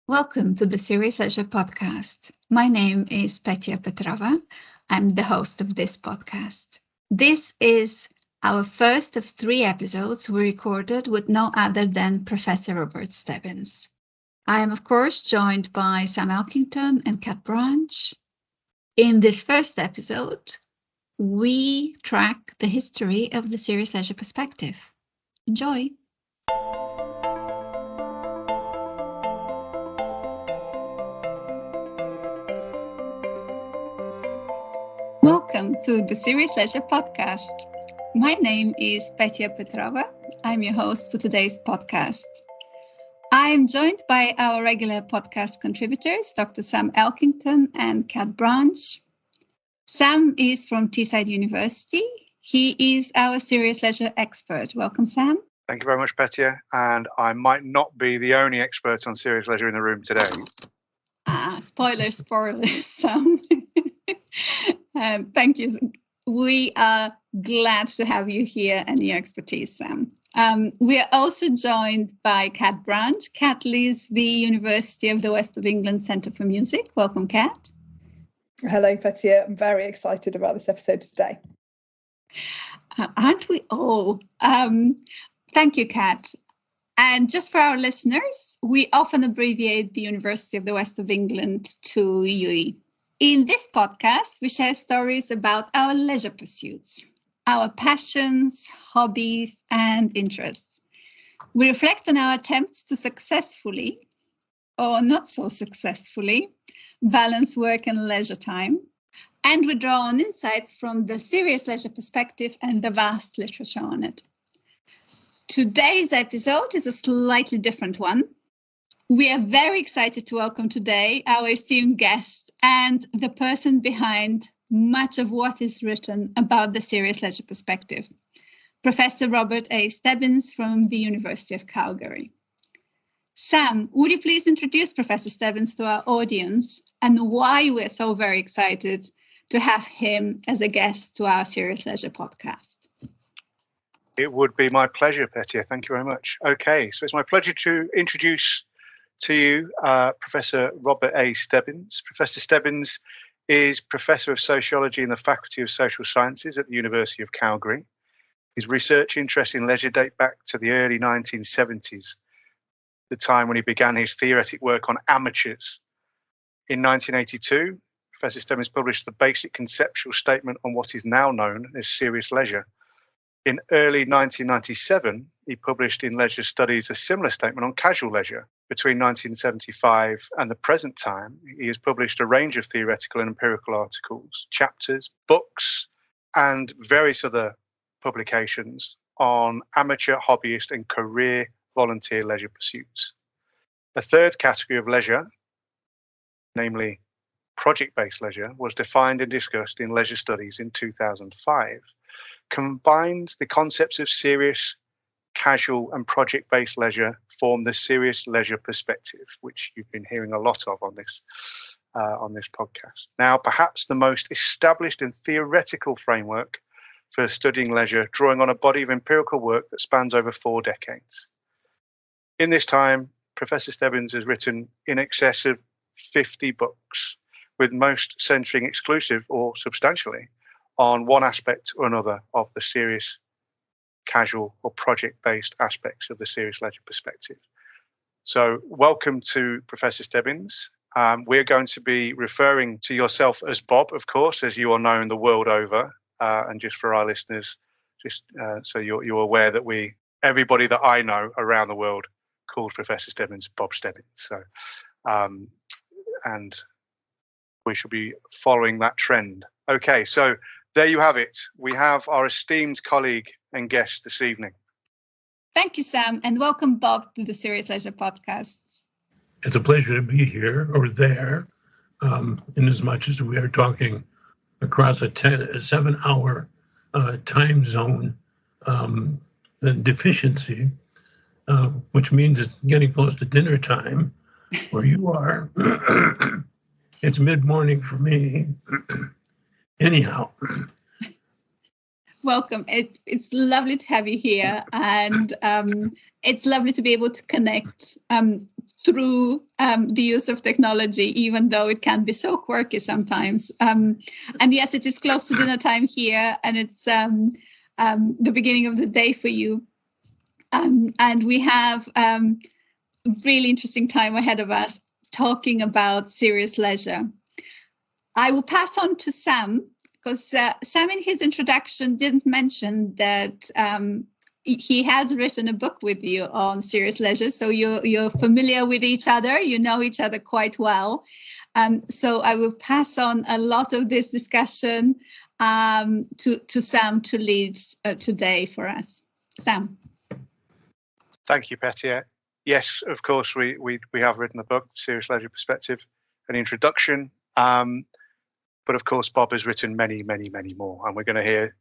Welcome to the Serious Leisure podcast. My name is Petya Petrova. I'm the host of this podcast. This is our first of 3 episodes we recorded with no other than Professor Robert Stebbins. I am, of course, joined by Sam Elkington and Kat Branch. In this first episode, we track the history of the Serious Leisure perspective. Enjoy! Welcome to the Serious Leisure podcast. My name is Petya Petrova. I'm your host for today's podcast. I am joined by our regular podcast contributors, Dr. Sam Elkington and Kat Branch. Sam is from Teesside University. He is our Serious Leisure expert. Welcome, Sam. Thank you very much, Petya. And I might not be the only expert on serious leisure in the room today. Spoilers, Sam. Thank you. We are glad to have you here and your expertise, Sam. We are also joined by Kat Branch. Kat leads the University of the West of England Centre for Music. Welcome, Kat. Hello, Petya. I'm very excited about this episode today. Aren't we all? Thank you, Kat. And just for our listeners, we often abbreviate the University of the West of England to UWE. In this podcast, we share stories about our leisure pursuits, our passions, hobbies, and interests. We reflect on our attempts to successfully, or not so successfully, balance work and leisure time. And we draw on insights from the serious leisure perspective and the vast literature on it. Today's episode is a slightly different one. We are very excited to welcome today our esteemed guest and the person behind much of what is written about the serious leisure perspective, Professor Robert A. Stebbins from the University of Calgary. Sam, would you please introduce Professor Stebbins to our audience and why we're so very excited to have him as a guest to our Serious Leisure podcast? It would be my pleasure, Petya. Thank you very much. Okay, so it's my pleasure to introduce to you Professor Robert A. Stebbins. Professor Stebbins is Professor of Sociology in the Faculty of Social Sciences at the University of Calgary. His research interests in leisure date back to the early 1970s, the time when he began his theoretic work on amateurs. In 1982, Professor Stebbins published the basic conceptual statement on what is now known as serious leisure. In early 1997, he published in Leisure Studies a similar statement on casual leisure. Between 1975 and the present time, he has published a range of theoretical and empirical articles, chapters, books, and various other publications on amateur, hobbyist, and career volunteer leisure pursuits. A third category of leisure, namely project-based leisure, was defined and discussed in Leisure Studies in 2005. Combined, the concepts of serious, casual, and project-based leisure form the serious leisure perspective, which you've been hearing a lot of on this podcast. Now, perhaps the most established and theoretical framework for studying leisure, drawing on a body of empirical work that spans over 4 decades. In this time, Professor Stebbins has written in excess of 50 books, with most centering exclusive or substantially on one aspect or another of the serious, casual, or project-based aspects of the serious leisure perspective. So welcome to Professor Stebbins. We're going to be referring to yourself as Bob, of course, as you are known the world over. And just for our listeners, just so you're aware that everybody that I know around the world calls Professor Stebbins Bob Stebbins. So, and we shall be following that trend. Okay, so there you have it. We have our esteemed colleague and guest this evening. Thank you, Sam, and welcome, Bob, to the Serious Leisure podcast. It's a pleasure to be here or there, in as much as we are talking across a 7-hour time zone deficiency, which means it's getting close to dinner time where you are. It's mid-morning for me. Anyhow. Welcome. It's lovely to have you here, and it's lovely to be able to connect through the use of technology, even though it can be so quirky sometimes. And yes, it is close to dinner time here, and it's the beginning of the day for you. And we have a really interesting time ahead of us talking about serious leisure. I will pass on to Sam, because Sam in his introduction didn't mention that he has written a book with you on serious leisure. So you're familiar with each other, you know each other quite well. So I will pass on a lot of this discussion to Sam to lead today for us. Sam. Thank you, Petya. Yes, of course, we have written a book, Serious Leisure Perspective, an introduction. But of course, Bob has written many, many, many more. And we're going to hear,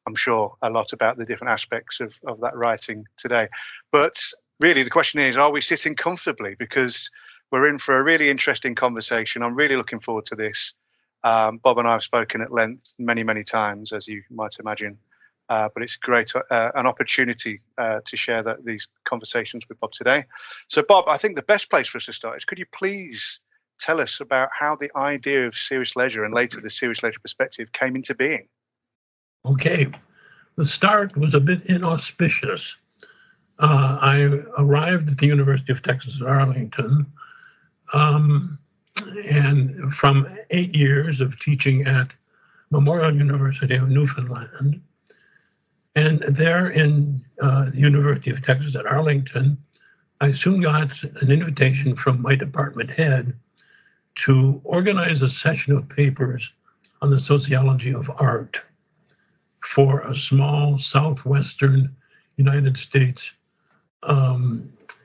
I'm sure, a lot about the different aspects of that writing today. But really, the question is, are we sitting comfortably? Because we're in for a really interesting conversation. I'm really looking forward to this. Bob and I have spoken at length many, many times, as you might imagine. But it's great, an opportunity to share these conversations with Bob today. So, Bob, I think the best place for us to start is, could you please tell us about how the idea of serious leisure and later the serious leisure perspective came into being? Okay. The start was a bit inauspicious. I arrived at the University of Texas at Arlington, and from 8 years of teaching at Memorial University of Newfoundland, and there in the University of Texas at Arlington, I soon got an invitation from my department head to organize a session of papers on the sociology of art for a small southwestern United States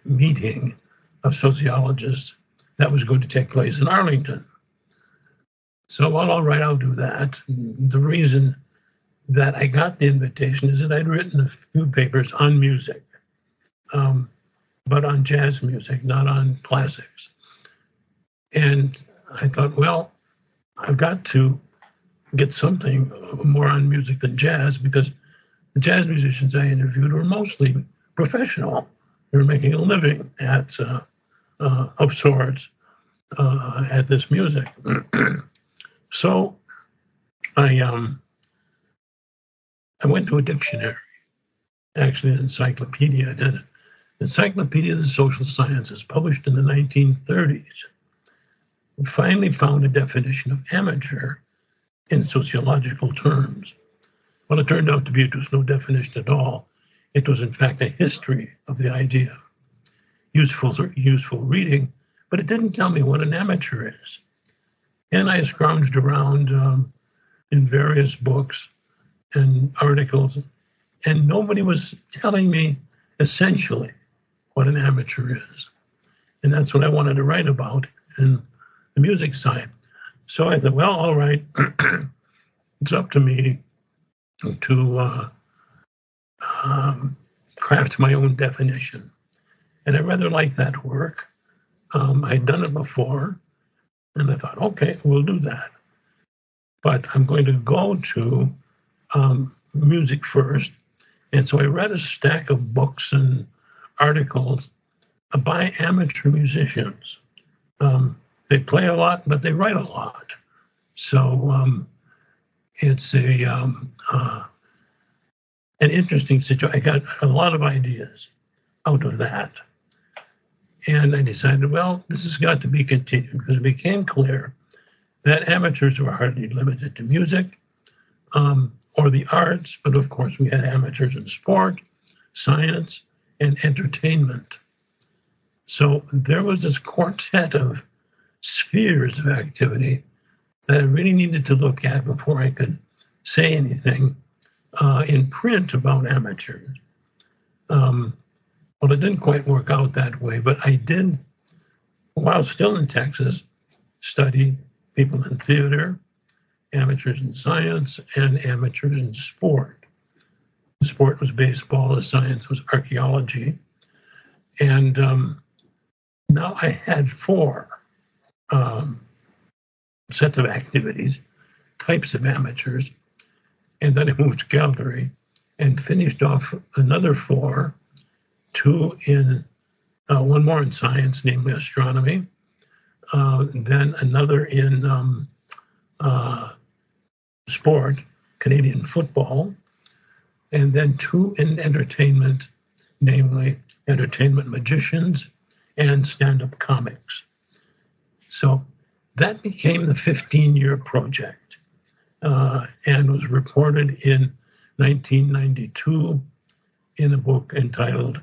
meeting of sociologists that was going to take place in Arlington. So, well, all right, I'll do that. The reason that I got the invitation is that I'd written a few papers on music, but on jazz music, not on classics. And I thought, well, I've got to get something more on music than jazz, because the jazz musicians I interviewed were mostly professional. They were making a living of sorts at this music. So I went to a dictionary, actually an encyclopedia. An Encyclopedia of the Social Sciences, published in the 1930s. Finally found a definition of amateur in sociological terms. Well, it turned out to be it was no definition at all. It was, in fact, a history of the idea. Useful reading, but it didn't tell me what an amateur is. And I scrounged around in various books and articles, and nobody was telling me essentially what an amateur is. And that's what I wanted to write about in the music side. So I thought, well, all right, it's up to me to craft my own definition. And I rather like that work. I'd done it before, and I thought, okay, we'll do that. But I'm going to go to music first. And so I read a stack of books and articles by amateur musicians. They play a lot, but they write a lot. So it's an interesting situation. I got a lot of ideas out of that. And I decided, well, this has got to be continued, because it became clear that amateurs were hardly limited to music or the arts, but of course we had amateurs in sport, science, and entertainment. So there was this quartet of spheres of activity that I really needed to look at before I could say anything in print about amateurs. Well, it didn't quite work out that way, but I did, while still in Texas, study people in theater, amateurs in science, and amateurs in sport. The sport was baseball, the science was archaeology. And now I had 4 sets of activities, types of amateurs. And then I moved to Calgary and finished off another 4, 2 in, one more in science, namely astronomy, then another in sport, Canadian football, and then 2 in entertainment, namely entertainment magicians and stand-up comics. So that became the 15-year project and was reported in 1992 in a book entitled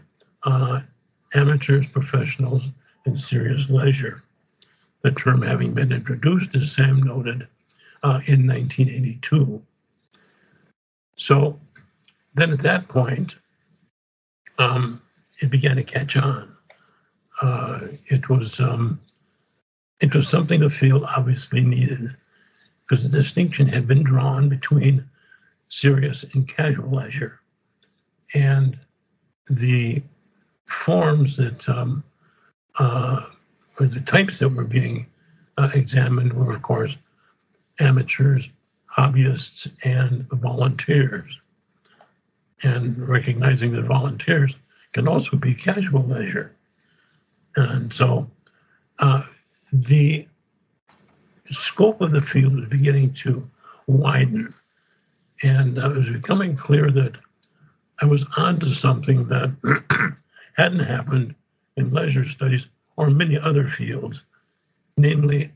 Amateurs, Professionals, and Serious Leisure, the term having been introduced, as Sam noted, in 1982. So then at that point, it began to catch on. It was something the field obviously needed, because the distinction had been drawn between serious and casual leisure. And the forms that, or the types that were being examined were, of course, amateurs, hobbyists, and volunteers. And recognizing that volunteers can also be casual leisure. And so the scope of the field was beginning to widen. And it was becoming clear that I was onto something that hadn't happened in leisure studies or many other fields, namely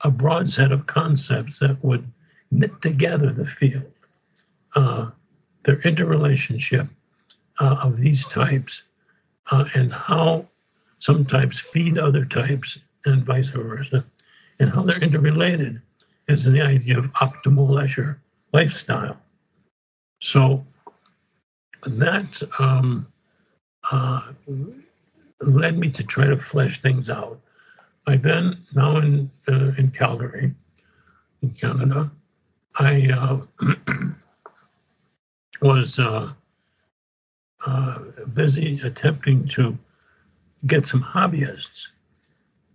a broad set of concepts that would knit together the field, their interrelationship of these types, and how some types feed other types and vice versa, and how they're interrelated as in the idea of optimal leisure lifestyle. So that led me to try to flesh things out. I then, now in Calgary, in Canada, I was busy attempting to get some hobbyists.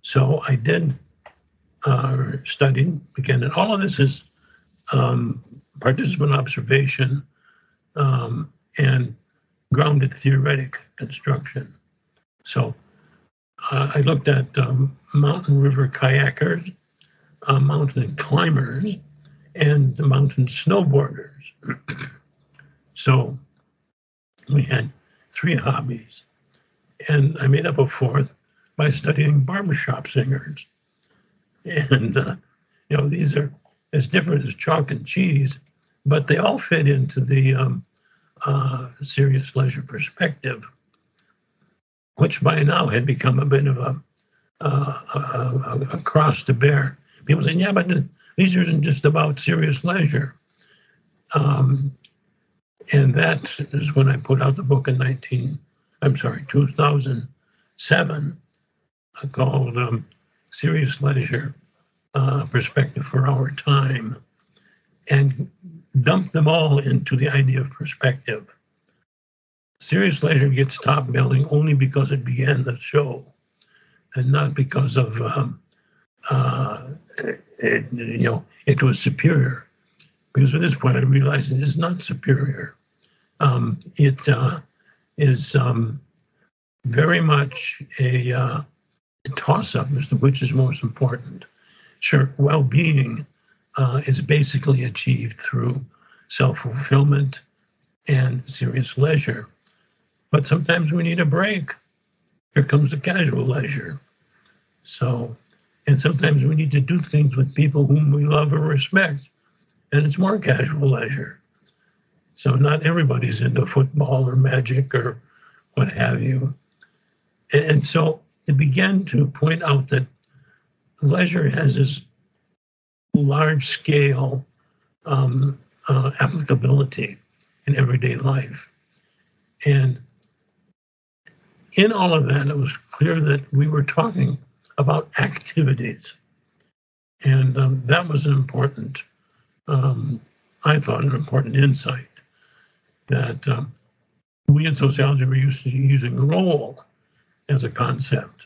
So I did study, again, and all of this is participant observation and grounded theoretic construction. So I looked at mountain river kayakers, mountain climbers, and mountain snowboarders. So we had 3 hobbies, and I made up a 4th by studying barbershop singers. And these are as different as chalk and cheese, but they all fit into the serious leisure perspective, which by now had become a bit of a cross to bear. People saying, yeah, but leisure isn't just about serious leisure. And that is when I put out the book in 2007, called Serious Leisure, Perspective for Our Time, and dumped them all into the idea of perspective. Serious leisure gets top billing only because it began the show, and not because of it was superior. Because at this point I realized it is not superior. It is very much a toss-up as to which is most important. Sure, well-being is basically achieved through self-fulfillment and serious leisure. But sometimes we need a break. Here comes the casual leisure. So, and sometimes we need to do things with people whom we love or respect, and it's more casual leisure. So not everybody's into football or magic or what have you. And so it began to point out that leisure has this large-scale applicability in everyday life. And in all of that, it was clear that we were talking about activities. And that was an important, I thought, an important insight, that we in sociology were used to using role as a concept.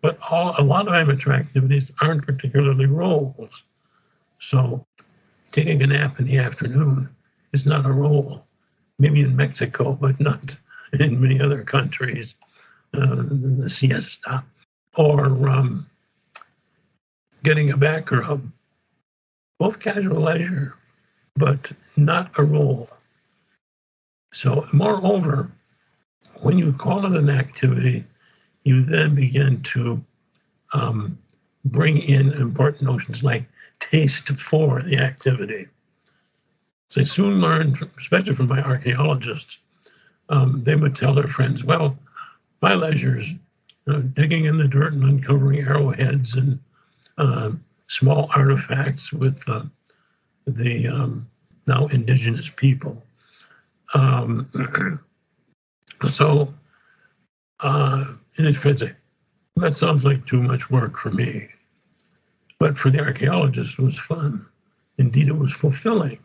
But a lot of amateur activities aren't particularly roles. So taking a nap in the afternoon is not a role. Maybe in Mexico, but not in many other countries, the siesta. Or getting a back rub, both casual leisure, but not a role. So moreover, when you call it an activity, you then begin to bring in important notions like taste for the activity. So I soon learned, especially from my archaeologists, they would tell their friends, well, my leisure's digging in the dirt and uncovering arrowheads and small artifacts with the now indigenous people. So, and his friends say, that sounds like too much work for me. But for the archaeologist, it was fun. Indeed, it was fulfilling.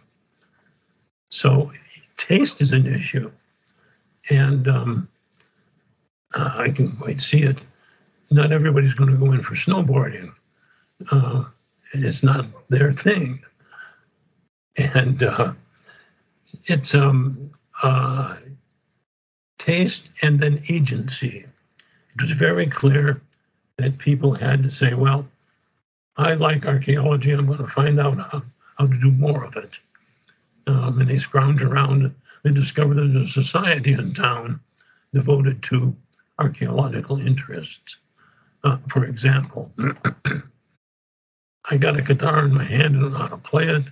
So taste is an issue. And I can quite see it. Not everybody's going to go in for snowboarding. It's not their thing. And it's taste and then agency. It was very clear that people had to say, well, I like archaeology. I'm going to find out how to do more of it. And they scrounge around. They discover there's a society in town devoted to archaeological interests. For example, I got a guitar in my hand and don't know how to play it,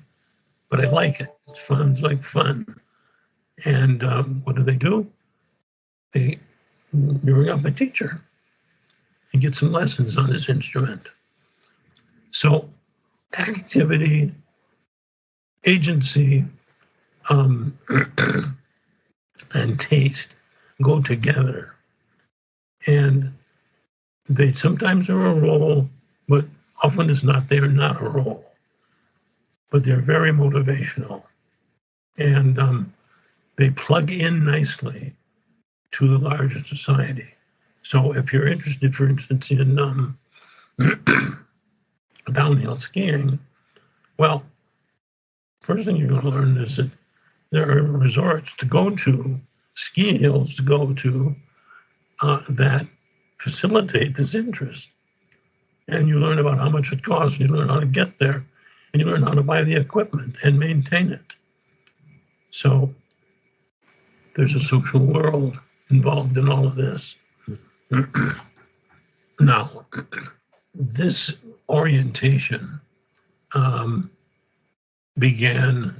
but I like it. It's fun. It's like fun. And what do? They bring up a teacher and get some lessons on this instrument. So activity, agency, and taste go together. And they sometimes are a role, but often it's not. They are not a role. But they're very motivational. And they plug in nicely to the larger society. So if you're interested, for instance, in downhill skiing, well, first thing you're going to learn is that there are resorts to go to, ski hills to go to, that facilitate this interest. And you learn about how much it costs, you learn how to get there, and you learn how to buy the equipment and maintain it. So there's a social world involved in all of this. Now, this orientation began,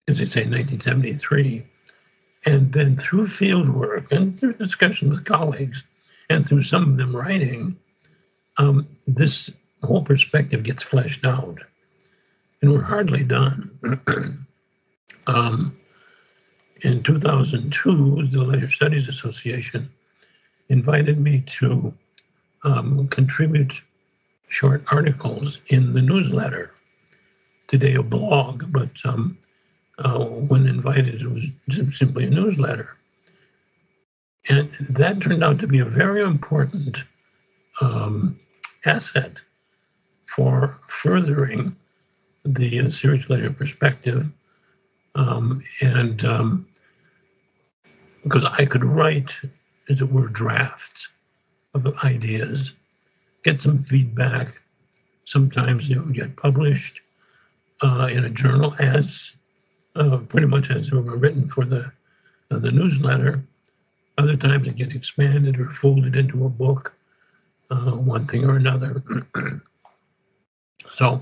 as I say, in 1973, and then through field work and through discussion with colleagues and through some of them writing, this whole perspective gets fleshed out. And we're hardly done. In 2002, the Leisure Studies Association invited me to contribute short articles in the newsletter. Today a blog, but when invited, it was simply a newsletter. And that turned out to be a very important asset for furthering the serious leisure perspective. And because I could write, as it were, drafts of ideas, get some feedback. Sometimes they would get published in a journal as pretty much as they were written for the newsletter. Other times they get expanded or folded into a book, one thing or another. So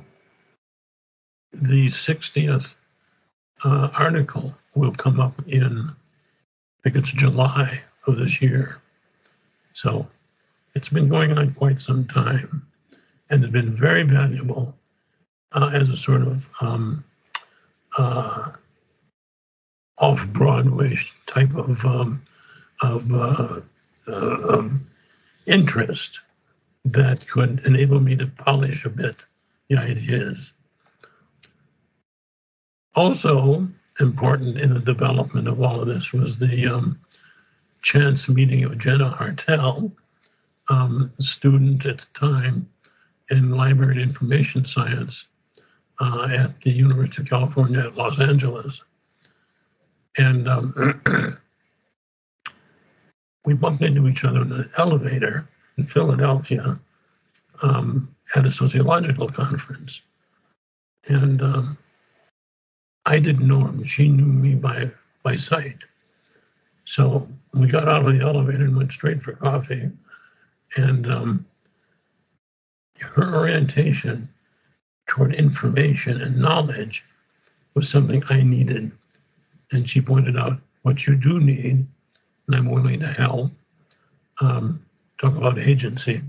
the 60th article will come up in, I think it's July of this year. So it's been going on quite some time and has been very valuable as a sort of off-Broadway type of interest that could enable me to polish a bit the ideas. Also important in the development of all of this was the chance meeting of Jenna Hartel, a student at the time in library and information science at the University of California at Los Angeles. And we bumped into each other in an elevator in Philadelphia at a sociological conference. And I didn't know her, but she knew me by sight. So we got out of the elevator and went straight for coffee. And her orientation toward information and knowledge was something I needed. And she pointed out what you do need, and I'm willing to help. Talk about agency.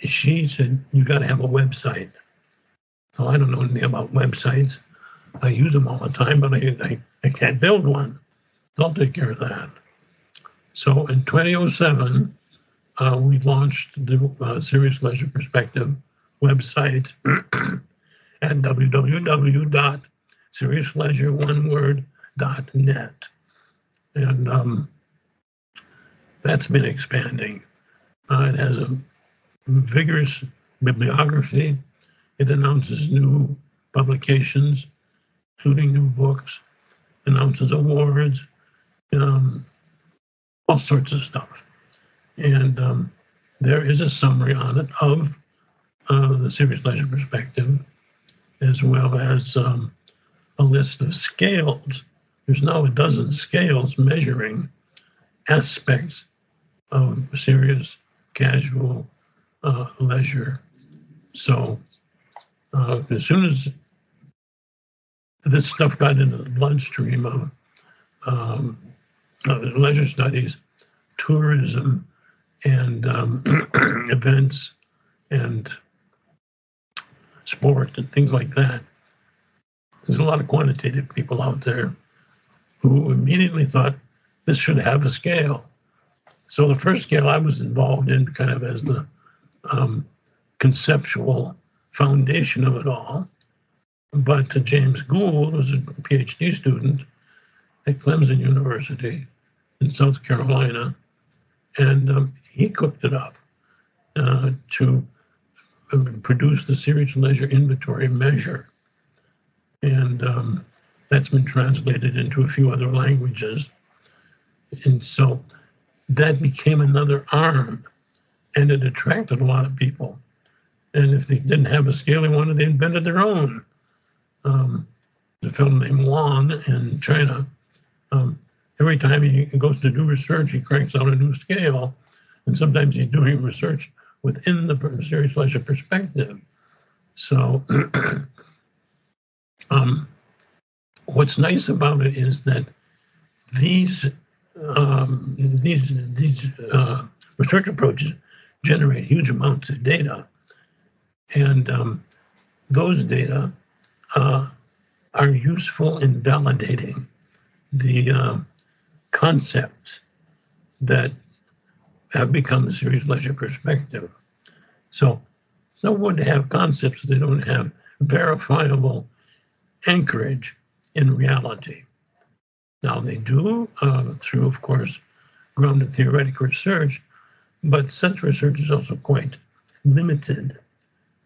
She said, you got to have a website. So I don't know anything about websites. I use them all the time, but I can't build one. I'll take care of that. So in 2007, we launched the Serious Leisure Perspective website at www.seriousleisure.net. And that's been expanding. It has a vigorous bibliography. It announces new publications, including new books, announces awards, all sorts of stuff. And there is a summary on it of the Serious Leisure Perspective, as well as a list of scales. There's now a dozen scales measuring aspects of serious, casual, leisure. So as soon as this stuff got into the bloodstream of leisure studies, tourism, and events and sport and things like that, there's a lot of quantitative people out there who immediately thought this should have a scale. So the first scale I was involved in kind of as the conceptual foundation of it all. But James Gould was a PhD student at Clemson University in South Carolina, and he cooked it up to produce the Serious Leisure Inventory Measure. And that's been translated into a few other languages. And so that became another arm, and it attracted a lot of people. And if they didn't have a scale they wanted, they invented their own. There's a fellow named Wang in China. Every time he goes to do research, he cranks out a new scale. And sometimes he's doing research within the Serious Leisure Perspective. So what's nice about it is that these research approaches generate huge amounts of data. And those data are useful in validating the concepts that have become a Serious Leisure Perspective. So it's no good to have concepts that don't have verifiable anchorage in reality. Now they do through, of course, grounded theoretic research, but such research is also quite limited.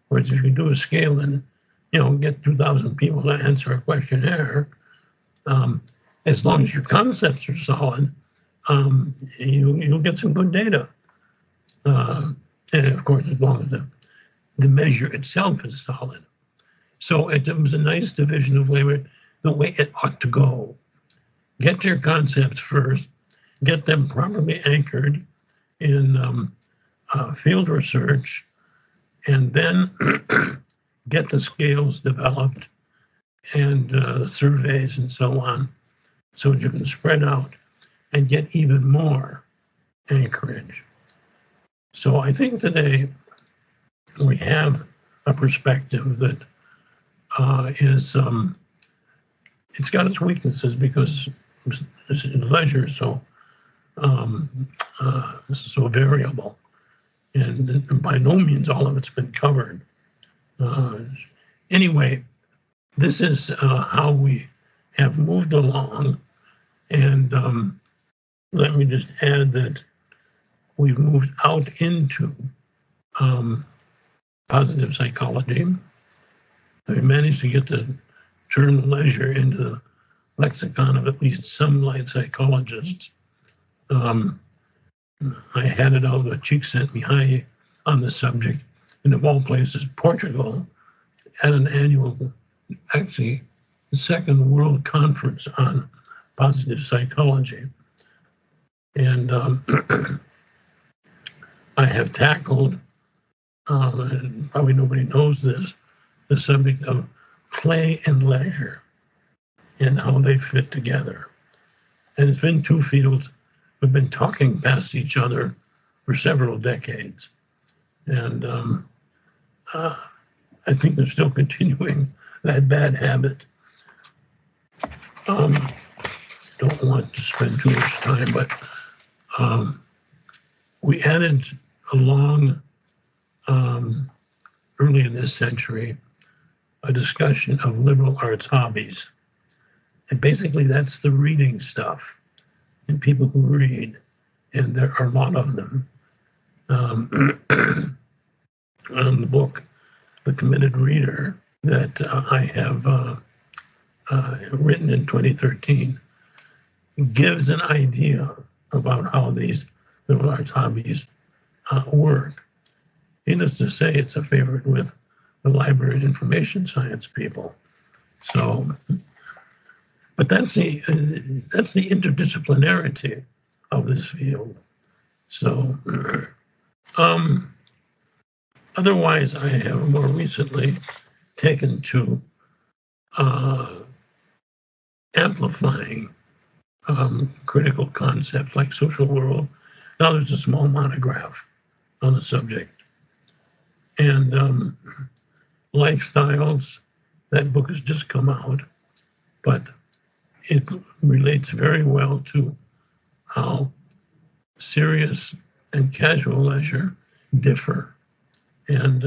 Whereas if you do a scale and get 2,000 people to answer a questionnaire, as long as your concepts are solid, you'll get some good data. And of course, as long as the measure itself is solid. So it was a nice division of labor, the way it ought to go. Get your concepts first, get them properly anchored in field research, and then get the scales developed and surveys and so on, so that you can spread out and get even more anchorage. So I think today we have a perspective that is, it's got its weaknesses because leisure is so variable, and by no means all of it's been covered. Anyway, this is how we have moved along, and let me just add that we've moved out into positive psychology. I managed to get the term leisure into the lexicon of at least some light psychologists. I had it out, a chick sent me high on the subject, and of all places, Portugal, at an annual, actually, the second World Conference on Positive Psychology. And I have tackled, and probably nobody knows this, the subject of play and leisure and how they fit together. And it's been two fields we've been talking past each other for several decades. And I think they're still continuing that bad habit. Don't want to spend too much time, but we added along early in this century a discussion of liberal arts hobbies. And basically that's the reading stuff and people who read, and there are a lot of them. On the book, The Committed Reader, that I have written in 2013, gives an idea about how these liberal arts hobbies work. Needless to say, it's a favorite with the library and information science people. So, but that's the interdisciplinarity of this field. So, otherwise, I have more recently taken to amplifying critical concepts like social world. Now there's a small monograph on the subject. And lifestyles, that book has just come out, but it relates very well to how serious and casual leisure differ. And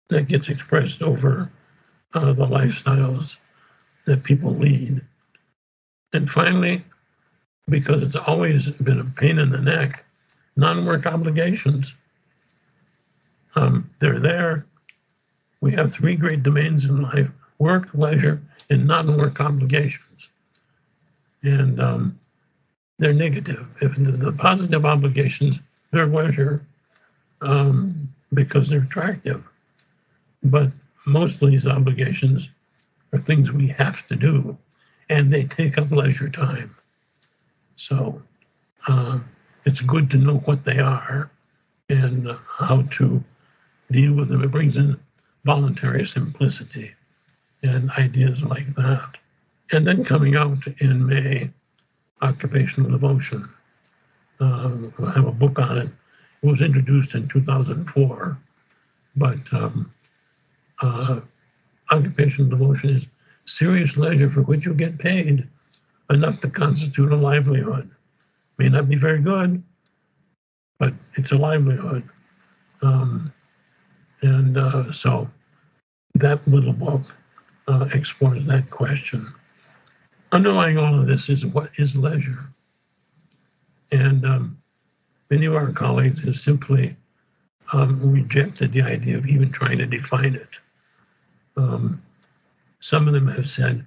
that gets expressed over the lifestyles that people lead. And finally, because it's always been a pain in the neck, non-work obligations. They're there. We have three great domains in life: work, leisure, and non-work obligations. And they're negative. If the positive obligations, they're leisure because they're attractive. But most of these obligations are things we have to do, and they take up leisure time. So it's good to know what they are and how to deal with them. It brings in voluntary simplicity and ideas like that. And then coming out in May, occupational devotion. I have a book on it. It was introduced in 2004, but occupational devotion is serious leisure for which you get paid enough to constitute a livelihood. May not be very good, but it's a livelihood. So that little book explores that question. Underlying all of this is what is leisure? And many of our colleagues have simply rejected the idea of even trying to define it. Some of them have said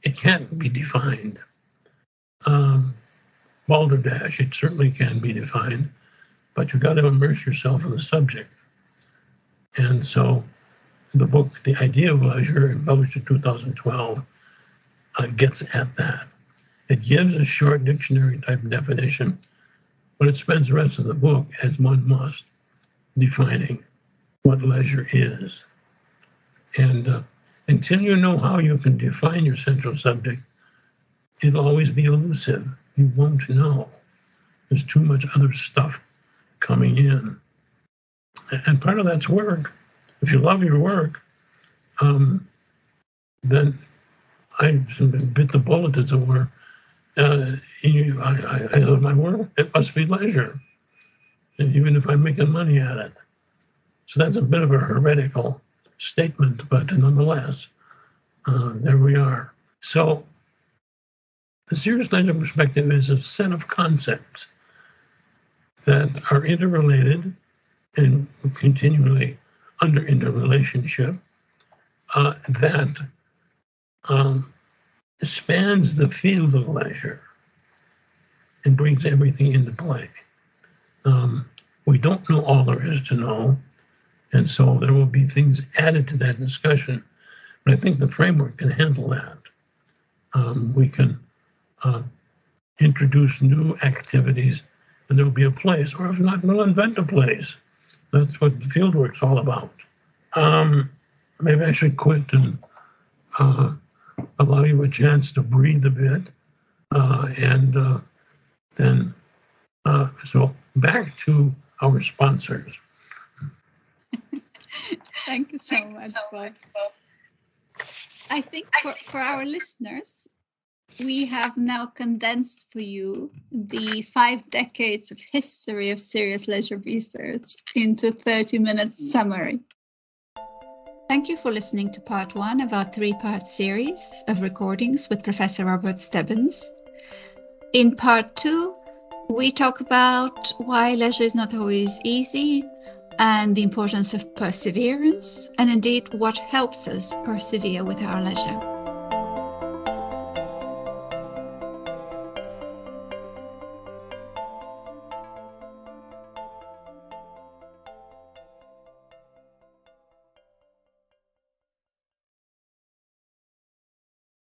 it can't be defined. Balderdash, it certainly can be defined, but you've got to immerse yourself in the subject. And so the book, The Idea of Leisure, published in 2012, gets at that. It gives a short dictionary type definition, but it spends the rest of the book, as one must, defining what leisure is. And until you know how you can define your central subject, it'll always be elusive. You won't know. There's too much other stuff coming in. And part of that's work. If you love your work, then I bit the bullet, as it were. I love my work. It must be leisure, and even if I'm making money at it. So that's a bit of a heretical statement, but nonetheless, there we are. So the serious leisure perspective is a set of concepts that are interrelated and continually under interrelationship that spans the field of leisure and brings everything into play. We don't know all there is to know, and so there will be things added to that discussion. But I think the framework can handle that. We can introduce new activities, and there will be a place, or if not, we'll invent a place. That's what the fieldwork's all about. Maybe I should quit and allow you a chance to breathe a bit, and then so back to our sponsors. Thank you so much, Bob. I think for our listeners, we have now condensed for you the 5 decades of history of serious leisure research into 30-minute summary. Thank you for listening to part 1 of our 3-part series of recordings with Professor Robert Stebbins. In part 2, we talk about why leisure is not always easy and the importance of perseverance, and indeed what helps us persevere with our leisure.